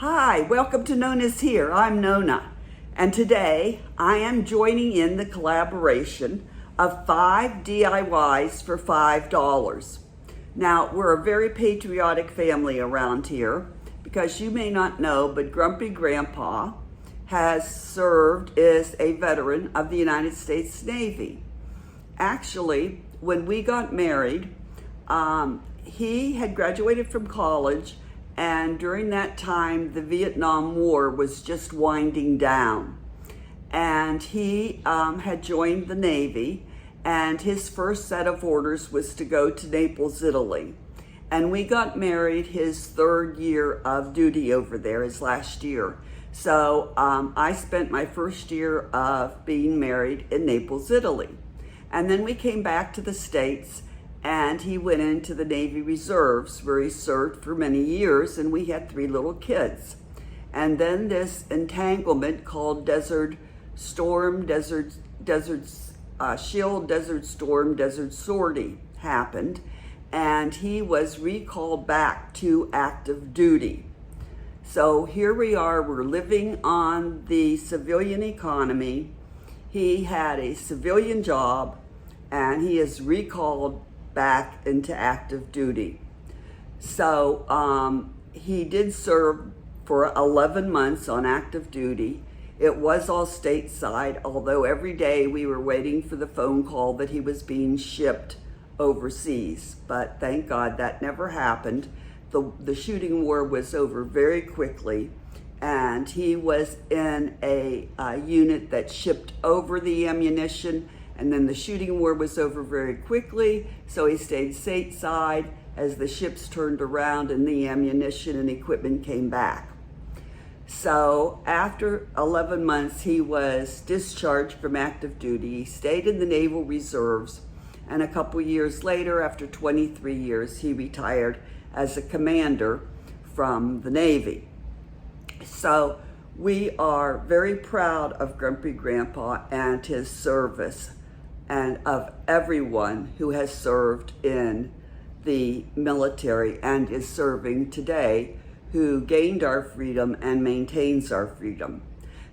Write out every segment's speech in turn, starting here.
Hi, welcome to Nona's Here. I'm Nona, and today I am joining in the collaboration of 5 DIYs for $5. Now, we're a very patriotic family around here because you may not know, but Grumpy Grandpa has served as a veteran of the United States Navy. Actually, when we got married, he had graduated from college, and during that time, the Vietnam War was just winding down. And he had joined the Navy, and his first set of orders was to go to Naples, Italy. And we got married his third year of duty over there, his last year. So I spent my first year of being married in Naples, Italy. And then we came back to the States, and he went into the Navy Reserves, where he served for many years, and we had 3 little kids. And then this entanglement called Desert Storm, Desert Shield, Desert Storm, Desert Sortie happened, and he was recalled back to active duty. So here we are, we're living on the civilian economy. He had a civilian job, and he is recalled back into active duty. So he did serve for 11 months on active duty. It was all stateside, although every day we were waiting for the phone call that he was being shipped overseas. But thank God that never happened. The shooting war was over very quickly, and he was in a unit that shipped over the ammunition, and then the shooting war was over very quickly, so he stayed stateside as the ships turned around and the ammunition and equipment came back. So after 11 months, he was discharged from active duty. He stayed in the Naval Reserves, and a couple years later, after 23 years, he retired as a commander from the Navy. So we are very proud of Grumpy Grandpa and his service, and of everyone who has served in the military and is serving today, who gained our freedom and maintains our freedom.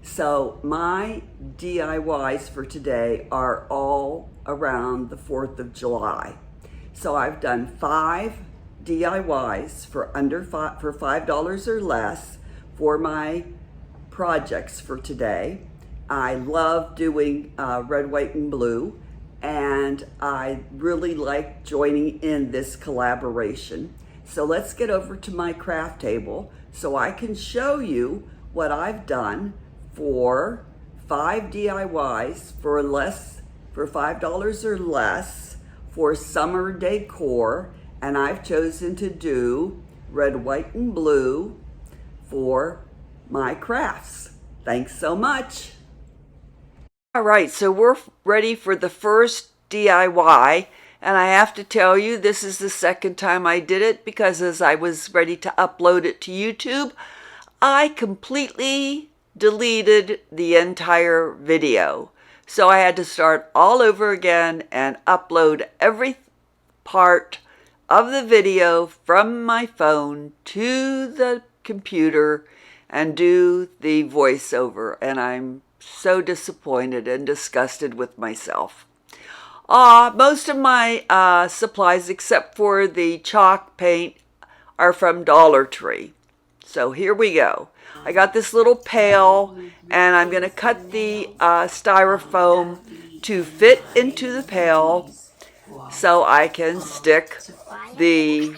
So my DIYs for today are all around the 4th of July. So I've done 5 DIYs for $5 or less for my projects for today. I love doing red, white, and blue, and I really like joining in this collaboration. So let's get over to my craft table so I can show you what I've done for 5 DIYs for $5 or less for summer decor, and I've chosen to do red, white, and blue for my crafts. Thanks so much. All right, so we're ready for the first DIY, and I have to tell you, this is the second time I did it because as I was ready to upload it to YouTube, I completely deleted the entire video. So I had to start all over again and upload every part of the video from my phone to the computer and do the voiceover, and I'm so disappointed and disgusted with myself. Most of my supplies, except for the chalk paint, are from Dollar Tree. So here we go. I got this little pail, and I'm going to cut the styrofoam to fit into the pail so I can stick the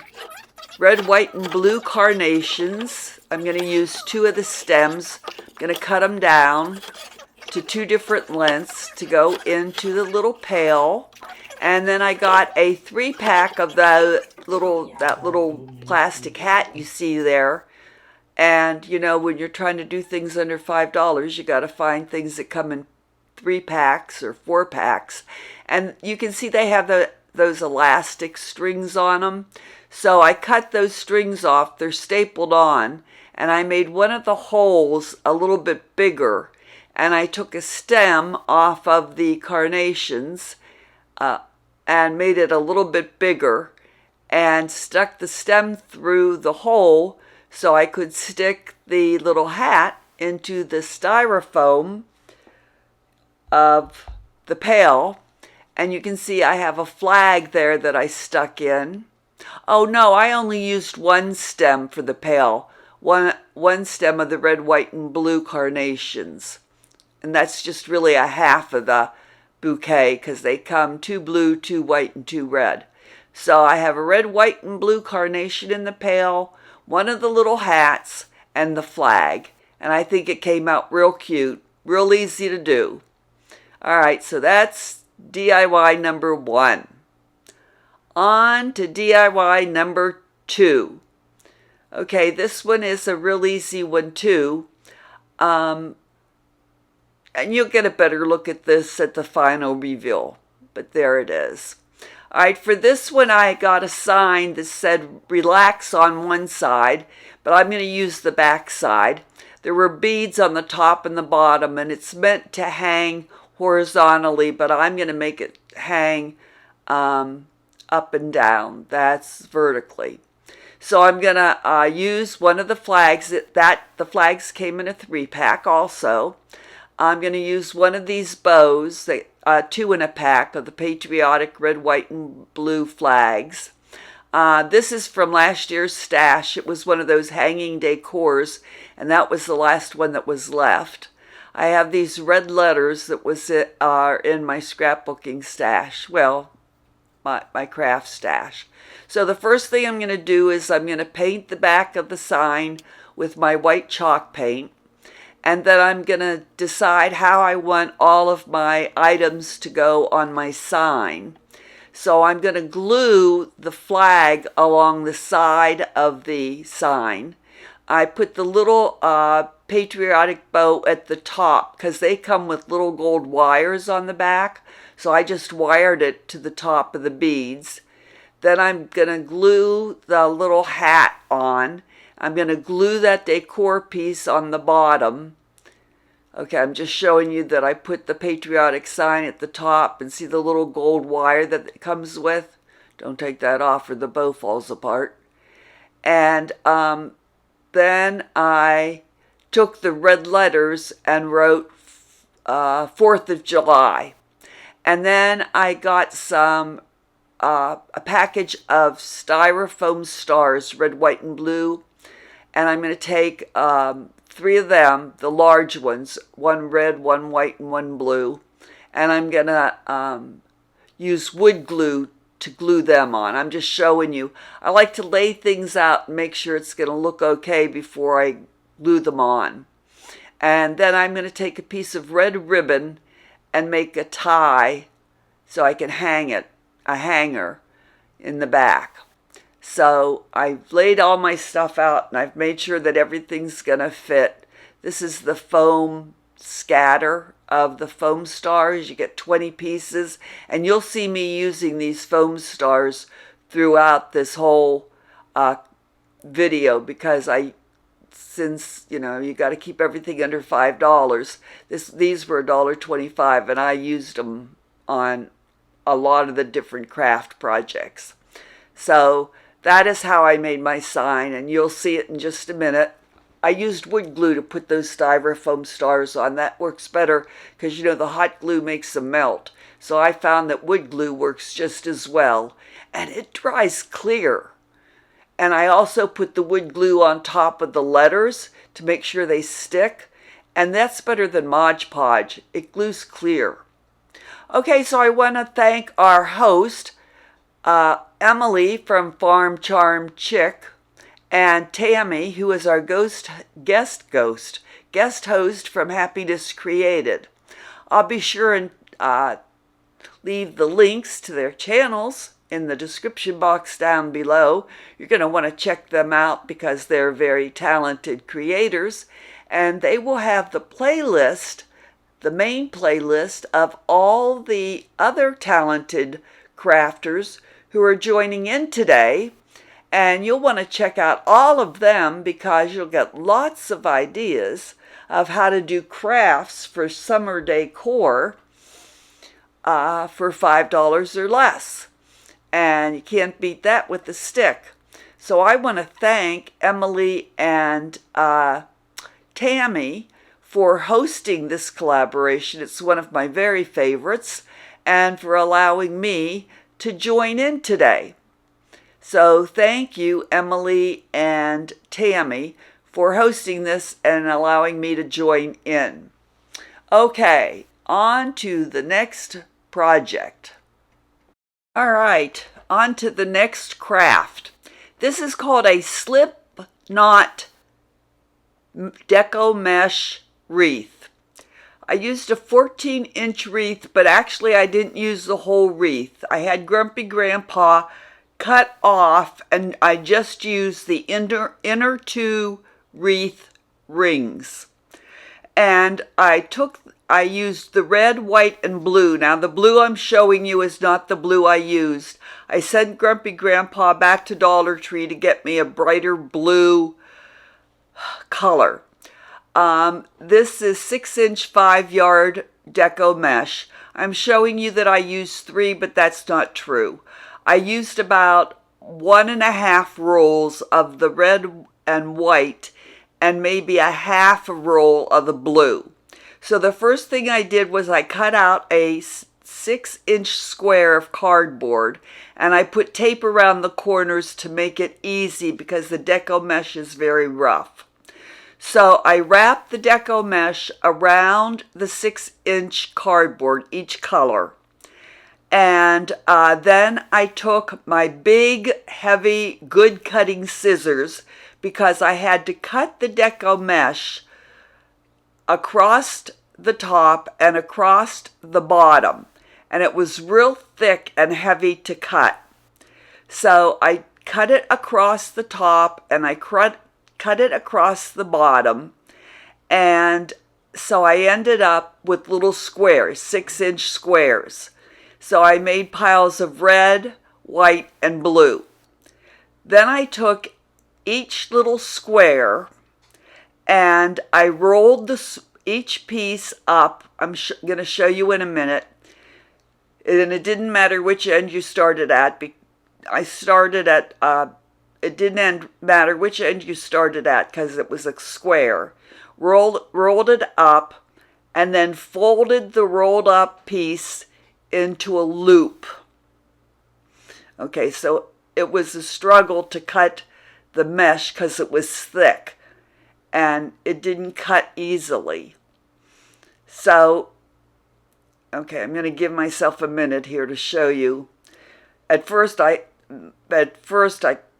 red, white, and blue carnations. I'm going to use 2 of the stems. I'm going to cut them down to 2 different lengths to go into the little pail. And then I got a 3-pack of that little plastic hat you see there. And you know, when you're trying to do things under $5, you got to find things that come in 3 packs or 4 packs. And you can see they have those elastic strings on them. So I cut those strings off. They're stapled on, and I made one of the holes a little bit bigger. And I took a stem off of the carnations and made it a little bit bigger and stuck the stem through the hole so I could stick the little hat into the styrofoam of the pail. And you can see I have a flag there that I stuck in. Oh no, I only used one stem for the pail. One stem of the red, white, and blue carnations. And that's just really a half of the bouquet because they come 2 blue, 2 white, and 2 red. So I have a red, white, and blue carnation in the pail, one of the little hats, and the flag. And I think it came out real cute, real easy to do. All right, so that's DIY number 1. On to DIY number 2. Okay, this one is a real easy one too. And you'll get a better look at this at the final reveal. But there it is. All right, for this one I got a sign that said relax on one side, but I'm going to use the back side. There were beads on the top and the bottom, and it's meant to hang horizontally, but I'm going to make it hang up and down. That's vertically. So I'm going to use one of the flags. The flags came in a 3-pack also. I'm going to use one of these bows, 2 in a pack of the Patriotic red, white, and blue flags. This is from last year's stash. It was one of those hanging decors, and that was the last one that was left. I have these red letters that are in my scrapbooking stash. Well, my craft stash. So the first thing I'm going to do is I'm going to paint the back of the sign with my white chalk paint. And then I'm going to decide how I want all of my items to go on my sign. So I'm going to glue the flag along the side of the sign. I put the little Patriotic bow at the top because they come with little gold wires on the back. So I just wired it to the top of the beads. Then I'm going to glue the little hat on. I'm going to glue that decor piece on the bottom. Okay, I'm just showing you that I put the Patriotic sign at the top and see the little gold wire that it comes with. Don't take that off or the bow falls apart. And then I took the red letters and wrote 4th of July. And then I got a package of styrofoam stars, red, white, and blue. And I'm going to take 3 of them, the large ones, 1 red, 1 white, and 1 blue. And I'm going to use wood glue to glue them on. I'm just showing you. I like to lay things out and make sure it's going to look okay before I glue them on. And then I'm going to take a piece of red ribbon and make a tie so I can hang it, a hanger in the back. So I've laid all my stuff out and I've made sure that everything's going to fit. This is the foam scatter of the foam stars. You get 20 pieces, and you'll see me using these foam stars throughout this whole video because since you got to keep everything under $5. These were $1.25, and I used them on a lot of the different craft projects. So that is how I made my sign, and you'll see it in just a minute. I used wood glue to put those styrofoam stars on. That works better because, the hot glue makes them melt. So I found that wood glue works just as well, and it dries clear. And I also put the wood glue on top of the letters to make sure they stick, and that's better than Mod Podge. It glues clear. Okay, so I want to thank our host, Emily from Farm Charm Chick, and Tammy, who is our guest host from Happiness Created. I'll be sure and leave the links to their channels in the description box down below. You're going to want to check them out because they're very talented creators, and they will have the playlist, the main playlist of all the other talented crafters who are joining in today. And you'll want to check out all of them because you'll get lots of ideas of how to do crafts for summer decor for $5 or less. And you can't beat that with the stick. So I want to thank Emily and Tammy for hosting this collaboration. It's one of my very favorites, and for allowing me to join in today. So thank you, Emily and Tammy, for hosting this and allowing me to join in. Okay, on to the next project. All right, on to the next craft. This is called a Slipknot deco mesh wreath. I used a 14-inch wreath, but actually I didn't use the whole wreath. I had Grumpy Grandpa cut off, and I just used the inner two wreath rings. And I used the red, white, and blue. Now the blue I'm showing you is not the blue I used. I sent Grumpy Grandpa back to Dollar Tree to get me a brighter blue color. This is 6-inch 5-yard deco mesh. I'm showing you that I used 3, but that's not true. I used about 1.5 rolls of the red and white and maybe a half a roll of the blue. So the first thing I did was I cut out a 6-inch square of cardboard, and I put tape around the corners to make it easy because the deco mesh is very rough. So I wrapped the deco mesh around the 6-inch cardboard, each color. And then I took my big, heavy, good cutting scissors because I had to cut the deco mesh across the top and across the bottom. And it was real thick and heavy to cut. So I cut it across the top and I cut it across the bottom. And so I ended up with little squares, 6-inch squares. So I made piles of red, white, and blue. Then I took each little square and I rolled each piece up. I'm going to show you in a minute. And it didn't matter which end you started at. It didn't matter which end you started at because it was a square. Rolled it up and then folded the rolled up piece into a loop. Okay, so it was a struggle to cut the mesh because it was thick and it didn't cut easily. So, okay, I'm going to give myself a minute here to show you. At first I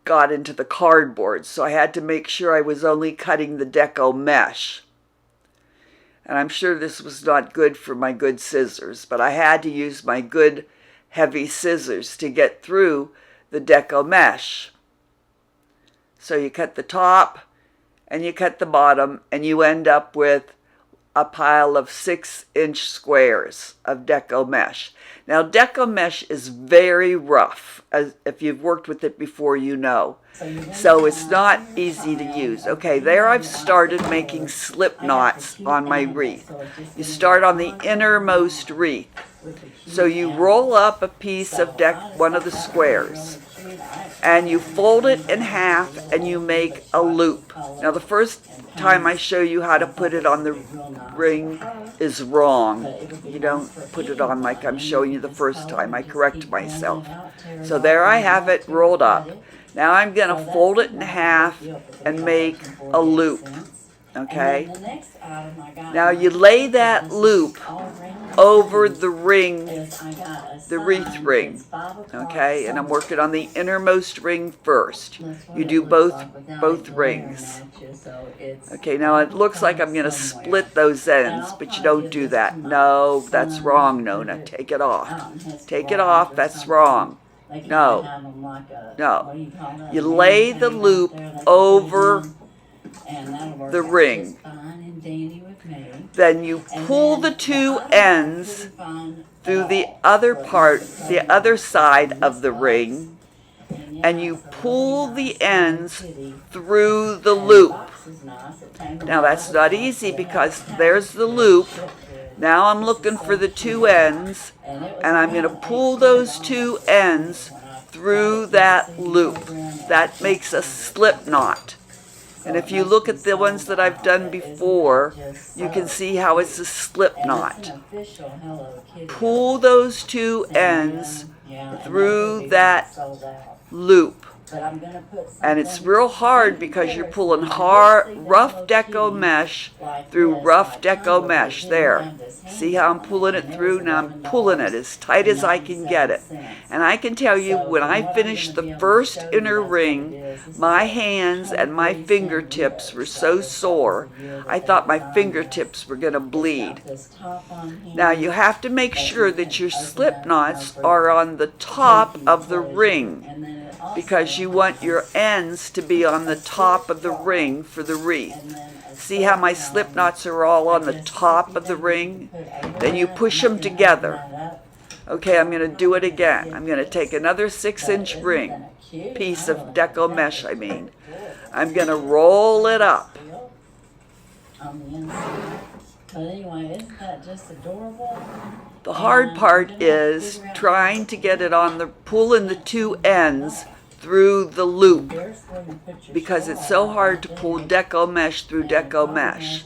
got into the cardboard, so I had to make sure I was only cutting the deco mesh. And I'm sure this was not good for my good scissors, but I had to use my good heavy scissors to get through the deco mesh. So you cut the top and you cut the bottom and you end up with a pile of 6-inch squares of deco mesh. Now deco mesh is very rough. As if you've worked with it before, you know. So it's not easy to use. Okay, there I've started making slip knots on my wreath. You start on the innermost wreath. So you roll up a piece of one of the squares and you fold it in half and you make a loop. Now the first time I show you how to put it on the ring is wrong. You don't put it on like I'm showing you the first time. I correct myself. So there I have it rolled up. Now I'm going to fold it in half and make a loop. Okay? Now you lay that loop over the ring, the wreath ring. Okay? And I'm working on the innermost ring first. You do both rings. Okay, now it looks like I'm going to split those ends, but you don't do that. No, that's wrong, Nona. Take it off. Take it off. That's wrong. No. No. You lay the loop over the ring. Then you pull the two ends through the other side of the ring, and you pull the ends through the loop. Now that's not easy because there's the loop. Now I'm looking for the two ends, and I'm going to pull those two ends through that loop. That makes a slip knot. And if you look at the ones that I've done before, you can see how it's a slip knot. Pull those two ends through that loop. And it's real hard because you're pulling rough deco mesh through rough deco mesh. There. See how I'm pulling it through? Now I'm pulling it as tight as I can get it. And I can tell you, when I finished the first inner ring, my hands and my fingertips were so sore, I thought my fingertips were going to bleed. Now you have to make sure that your slip knots are on the top of the ring, because you want your ends to be on the top of the ring for the wreath. See how my slip knots are all on the top of the ring? Then you push them together. Okay, I'm going to do it again. I'm going to take another 6-inch ring, piece of deco mesh, I mean. I'm going to roll it up. But anyway, isn't that just adorable? The hard part is trying to get it on the, pulling the two ends through the loop, because it's so hard to pull deco mesh through deco mesh.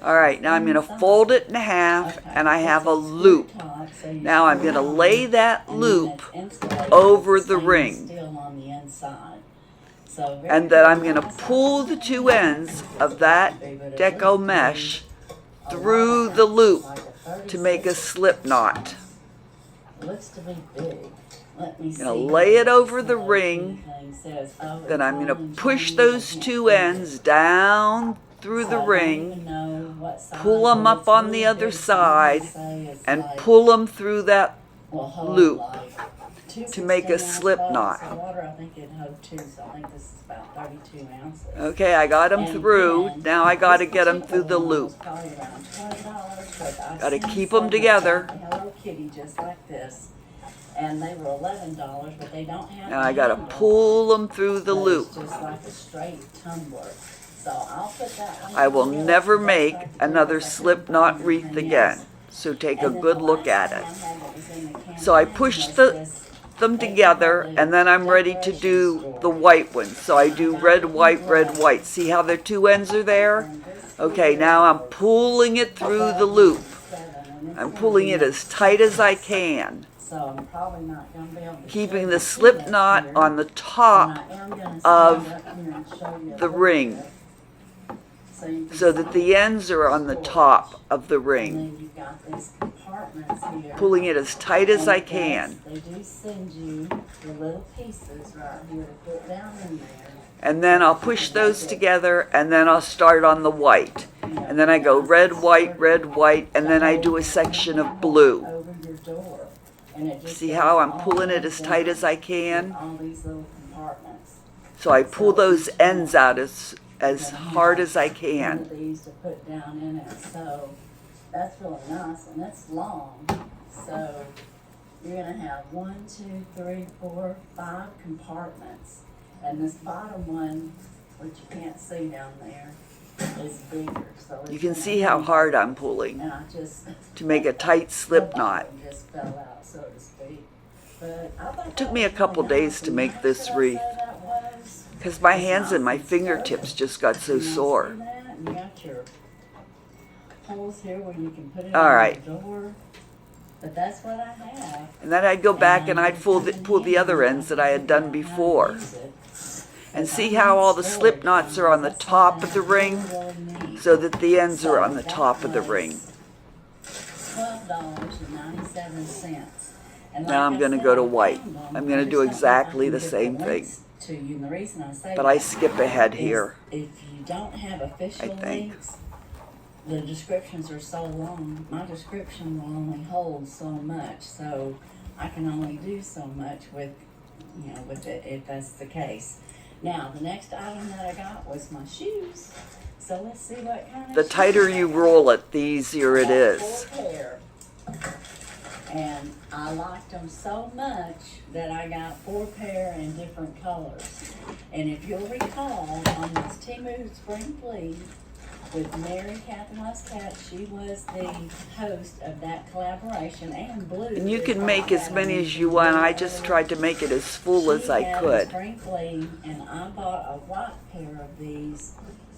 Alright, now I'm going to fold it in half and I have a loop. Now I'm going to lay that loop over the ring. And then I'm going to pull the two ends of that deco mesh through the loop to make a slip knot. Looks to be big. I'm going to lay it over the ring. Then I'm going to push those two ends down through the ring, pull them up on the other side, and pull them through that loop to make a slip knot. Okay, I got them through. Now I got to get them through the loop. Got to keep them together. And they were $11, but they don't have. Now I got to pull them through the loop. It's just like a straight tumbler. So I'll put that one. I will never make another slip knot wreath again. So take a good look at it. So I pushed them together, and then I'm ready to do the white one. So I do red, white, red, white. See how the two ends are there? Okay, now I'm pulling it through the loop. I'm pulling it as tight as I can, keeping the slip knot on the top of the ring, so that the ends are on the top of the ring. Pulling it as tight as I can. They do send you the little pieces right here to put down in there. And then I'll push those together, and then I'll start on the white. And then I go red, white, and then I do a section of blue. See how I'm pulling it as tight as I can? So I pull those ends out as hard as I can. So that's really nice, and it's long. So you're going to have 1, 2, 3, 4, 5 compartments. And this bottom one, which you can't see down there, is bigger. So you can see how hard I'm pulling to make a tight slip knot. Just fell out, so to speak. But it took me a couple days to make this wreath, because my hands and my fingertips just got so sore. You got your holes here where you can put it All right. on the door. But that's what I have. And then I'd go back and I'd pull the other ends that I had done before. And see how all the slip knots are on the top of the ring, so that the ends are on the top of the ring. $12.97. Now I'm going to go to white. I'm going to do exactly the same thing. But I skip ahead here, If you don't have official links, the descriptions are so long. My description will only hold so much, so I can only do so much with it, if that's the case. Now, the next item that I got was my shoes. So let's see what kind of the tighter you roll it, the easier it is. 4 pair. And I liked them so much that I got 4 pair in different colors. And if you'll recall, on this Temu Spring Fleece, with Mary Catherine Muscat. She was the host of that collaboration, and Blue. And you can make as many as you want. I just tried to make it as full as I could. Spring clean, and I bought a white pair of these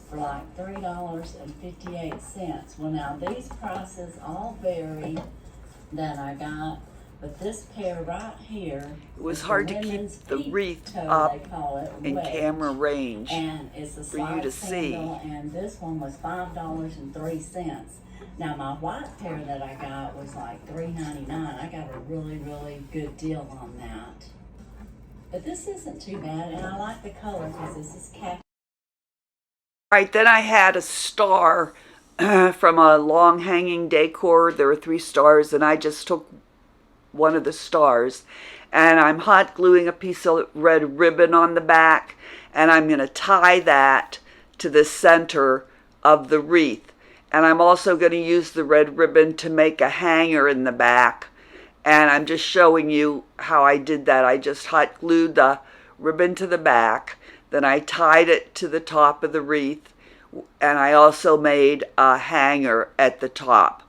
for like $3.58. Well, now these prices all vary that I got, but this pair right here, it was hard to keep the wreath up in camera range and it's a for you to see. And this one was $5.03. Now my white pair that I got was like $3.99. I got a really, really good deal on that. But this isn't too bad, and I like the color because this is khaki. Right, then I had a star from a long hanging decor. There were 3 stars, and I just took one of the stars, and I'm hot gluing a piece of red ribbon on the back, and I'm going to tie that to the center of the wreath. And I'm also going to use the red ribbon to make a hanger in the back. And I'm just showing you how I did that. I just hot glued the ribbon to the back, then I tied it to the top of the wreath, and I also made a hanger at the top.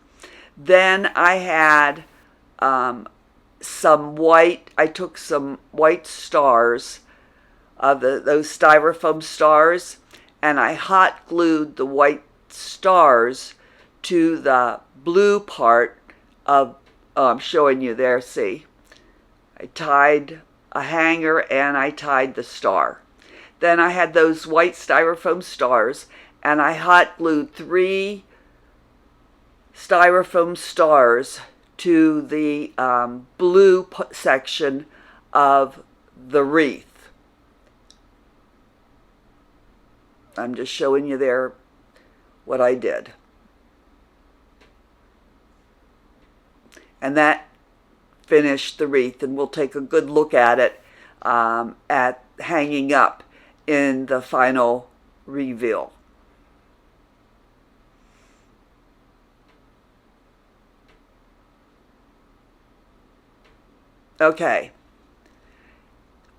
Then I had some white, I took some white stars, those styrofoam stars, and I hot glued the white stars to the blue part of, I'm showing you there, see. I tied a hanger and I tied the star. Then I had those white styrofoam stars, and I hot glued 3 styrofoam stars to the blue section of the wreath. I'm just showing you there what I did. And that finished the wreath, and we'll take a good look at it at hanging up in the final reveal. Okay,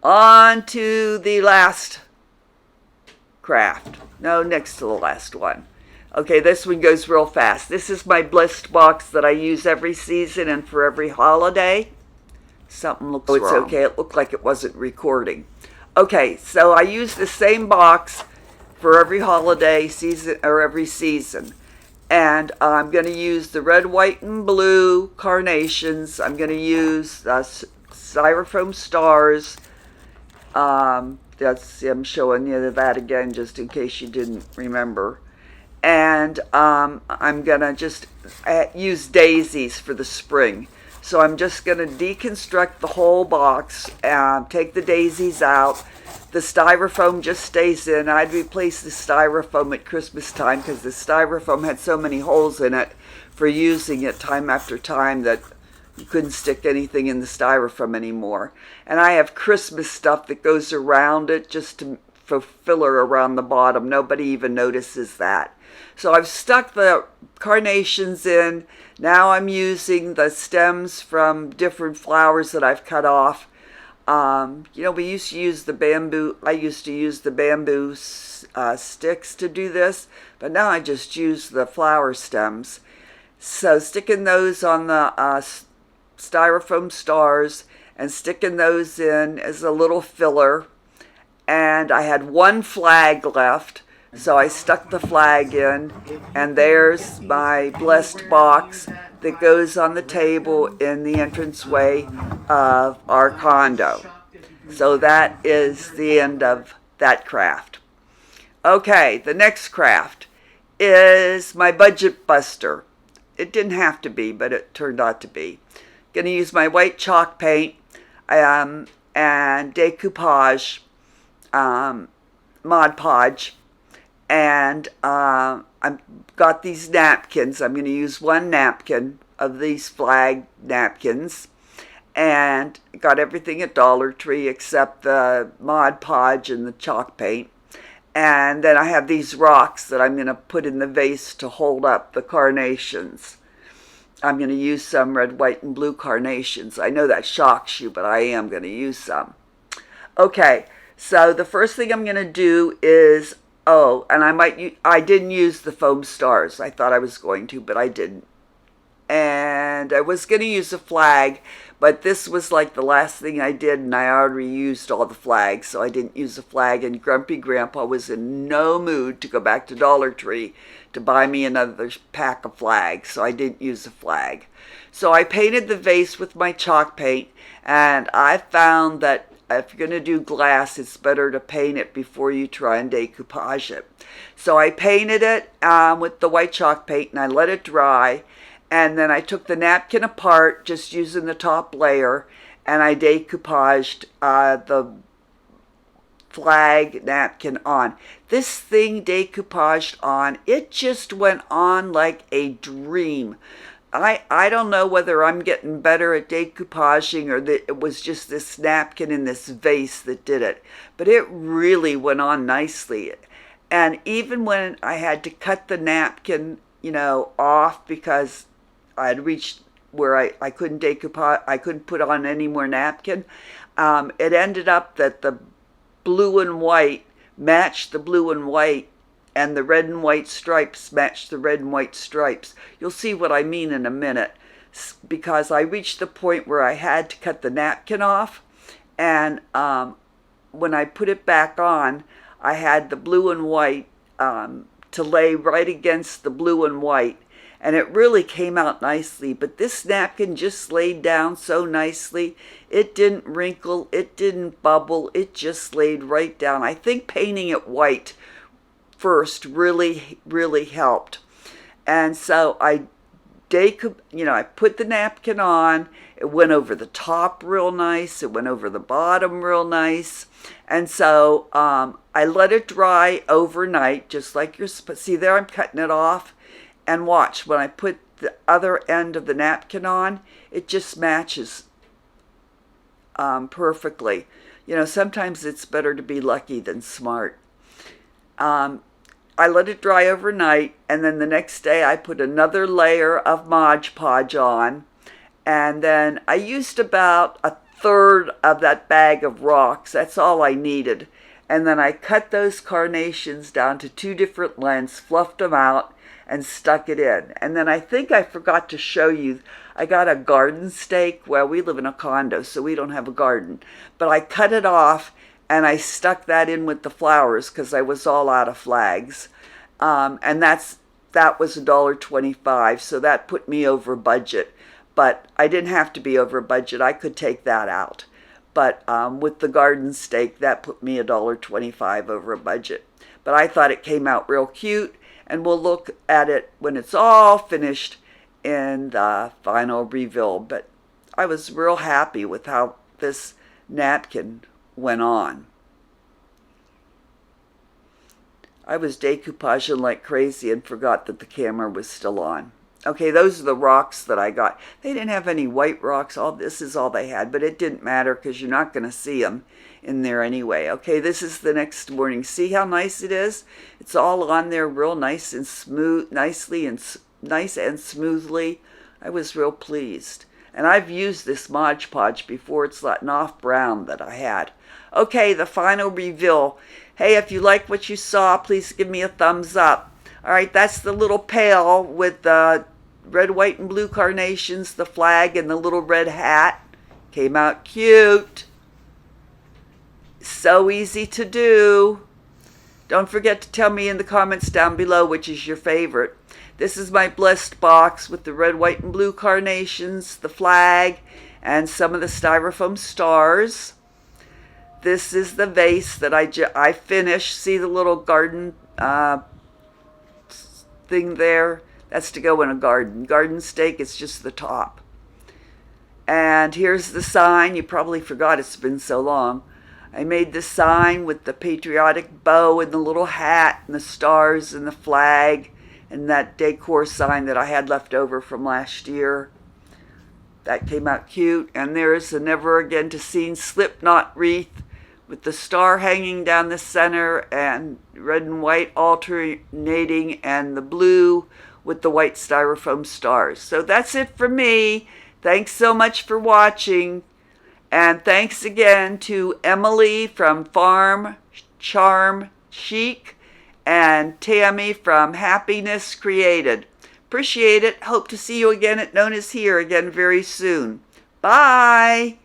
on to the last craft. No, next to the last one. Okay, this one goes real fast. This is my blessed box that I use every season and for every holiday. Something looks wrong. It's okay, it looked like it wasn't recording. Okay, so I use the same box for every holiday season or every season. And I'm going to use the red, white, and blue carnations. I'm going to use styrofoam stars. I'm showing you that again just in case you didn't remember. And I'm going to just use daisies for the spring. So I'm just going to deconstruct the whole box, take the daisies out. The styrofoam just stays in. I'd replace the styrofoam at Christmas time because the styrofoam had so many holes in it for using it time after time that you couldn't stick anything in the styrofoam anymore. And I have Christmas stuff that goes around it just for filler around the bottom. Nobody even notices that. So I've stuck the carnations in. Now I'm using the stems from different flowers that I've cut off. We used to use the bamboo. I used to use the bamboo sticks to do this, but now I just use the flower stems. So sticking those on the styrofoam stars and sticking those in as a little filler. And I had 1 flag left, so I stuck the flag in, and there's my blessed box that goes on the table in the entranceway of our condo. So that is the end of that craft. Okay, the next craft is my budget buster. It didn't have to be, but it turned out to be. Going to use my white chalk paint and decoupage, Mod Podge, and I've got these napkins. I'm going to use 1 napkin of these flag napkins, and got everything at Dollar Tree except the Mod Podge and the chalk paint. And then I have these rocks that I'm going to put in the vase to hold up the carnations. I'm going to use some red, white, and blue carnations. I know that shocks you, but I am going to use some. Okay, so the first thing I'm going to do is Oh, and I didn't use the foam stars. I thought I was going to, but I didn't. And I was going to use a flag, but this was like the last thing I did, and I already used all the flags, so I didn't use a flag. And Grumpy Grandpa was in no mood to go back to Dollar Tree to buy me another pack of flags, so I didn't use a flag. So I painted the vase with my chalk paint, and I found that if you're going to do glass, it's better to paint it before you try and decoupage it. So I painted it with the white chalk paint, and I let it dry. And then I took the napkin apart, just using the top layer, and I decoupaged the flag napkin on. This thing decoupaged on, it just went on like a dream. I don't know whether I'm getting better at decoupaging or that it was just this napkin in this vase that did it, but it really went on nicely. And even when I had to cut the napkin, off because I had reached where I couldn't decoupage, I couldn't put on any more napkin, it ended up that the blue and white matched the blue and white, and the red and white stripes matched the red and white stripes. You'll see what I mean in a minute, because I reached the point where I had to cut the napkin off, and when I put it back on, I had the blue and white to lay right against the blue and white, and it really came out nicely. But this napkin just laid down so nicely. It didn't wrinkle, it didn't bubble, it just laid right down. I think painting it white first really helped. And so I put the napkin on. It went over the top real nice. It went over the bottom real nice. And so I let it dry overnight, just like you're supposed. See there, I'm cutting it off. And watch, when I put the other end of the napkin on, it just matches perfectly. Sometimes it's better to be lucky than smart. I let it dry overnight, and then the next day I put another layer of Mod Podge on, and then I used about a third of that bag of rocks. That's all I needed. And then I cut those carnations down to 2 different lengths, fluffed them out, and stuck it in. And then I think I forgot to show you, I got a garden stake. Well, we live in a condo, so we don't have a garden. But I cut it off, and I stuck that in with the flowers because I was all out of flags. And that was $1.25, so that put me over budget. But I didn't have to be over budget. I could take that out. But with the garden stake, that put me $1.25 over a budget. But I thought it came out real cute, and we'll look at it when it's all finished in the final reveal. But I was real happy with how this napkin went on. I was decoupaging like crazy and forgot that the camera was still on. Okay, those are the rocks that I got. They didn't have any white rocks. This is all they had, but it didn't matter because you're not going to see them in there anyway. Okay, this is the next morning. See how nice it is? It's all on there real nice and smooth, nice and smoothly. I was real pleased. And I've used this Mod Podge before. It's that Off Brown that I had. Okay, the final reveal. Hey, if you like what you saw, please give me a thumbs up. All right, that's the little pail with the red, white, and blue carnations, the flag, and the little red hat. Came out cute. So easy to do. Don't forget to tell me in the comments down below which is your favorite. This is my blessed box with the red, white, and blue carnations, the flag, and some of the styrofoam stars. This is the vase that I finished. See the little garden thing there? That's to go in a garden. Garden stake is just the top. And here's the sign. You probably forgot, it's been so long. I made the sign with the patriotic bow and the little hat and the stars and the flag and that Decor sign that I had left over from last year. That came out cute. And there's the Never Again to Seen Slipknot wreath with the star hanging down the center and red and white alternating, and the blue with the white styrofoam stars. So that's it for me. Thanks so much for watching. And thanks again to Emily from Farm Charm Chic and Tammy from Happiness Created. Appreciate it. Hope to see you again at Known as Here again very soon. Bye.